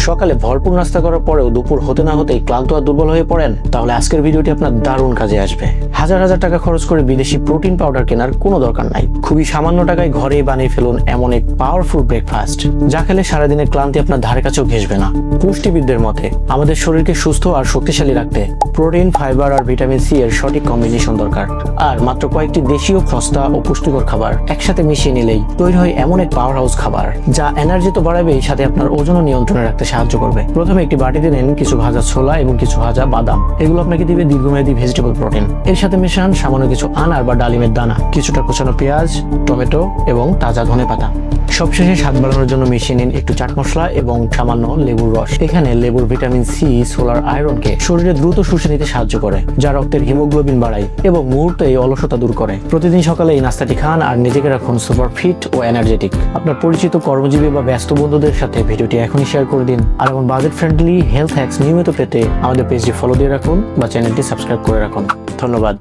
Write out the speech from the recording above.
সকালে ভরপুর নাস্তা করার পরেও দুপুর হতে না হতেই ক্লান্ত আর দুর্বল হয়ে পড়েন? তাহলে আজকের ভিডিওটি আপনার দারুণ কাজে আসবে। হাজার হাজার টাকা খরচ করে বিদেশি প্রোটিন পাউডার কেনার কোনো দরকার নাই। খুবই সামান্য টাকায় ঘরেই বানিয়ে ফেলুন এমন এক পাওয়ারফুল ব্রেকফাস্ট, যা খেলে সারাদিনের ক্লান্তি আপনার ধারে কাছেও ঘেঁষবে না। পুষ্টিবিদদের মতে আমাদের শরীরকে সুস্থ আর শক্তিশালী রাখতে প্রোটিন, ফাইবার আর ভিটামিন সি এর সঠিক কম্বিনেশন দরকার। আর মাত্র কয়েকটি দেশীয় সস্তা ও পুষ্টিকর খাবার একসাথে মিশিয়ে নিলেই তৈরি হয় এমন এক পাওয়ার হাউস খাবার, যা এনার্জি তো বাড়াবেই, সাথে আপনার ওজনও নিয়ন্ত্রণে রাখতে সাহায্য করবে। প্রথমে একটি বাটিতে নেন কিছু ভাজা ছোলা এবং কিছু ভাজা বাদাম। এগুলো আপনাকে দিবে দীর্ঘমেয়াদী ভেজিটেবল প্রোটিন। এর সাথে মেশান সামান্য কিছু আনার বা ডালিমের দানা, কিছুটা কুচানো পেঁয়াজ, টমেটো এবং তাজা ধনেপাতা। সবশেষে স্বাদ বাড়ানোর জন্য মিশিয়ে নিন একটু চাট মশলা এবং সামান্য লেবুর রস। এখানে লেবুর ভিটামিন সি সোলার আয়রনকে শরীরে দ্রুত শুষে নিতে সাহায্য করে, যা রক্তের হিমোগ্লোবিন বাড়ায় এবং মুহূর্তেই অলসতা দূর করে। প্রতিদিন সকালে এই নাস্তাটি খান আর নিজেকে রাখুন সুপার ফিট ও এনার্জেটিক। আপনার পরিচিত কর্মজীবী বা ব্যস্ত বন্ধুদের সাথে ভিডিওটি এখনই শেয়ার করে দিন। আর এমন বাজেট ফ্রেন্ডলি হেলথ হ্যাকস নিয়মিত পেতে আমাদের পেজটি ফলো দিয়ে রাখুন বা চ্যানেলটি সাবস্ক্রাইব করে রাখুন। ধন্যবাদ।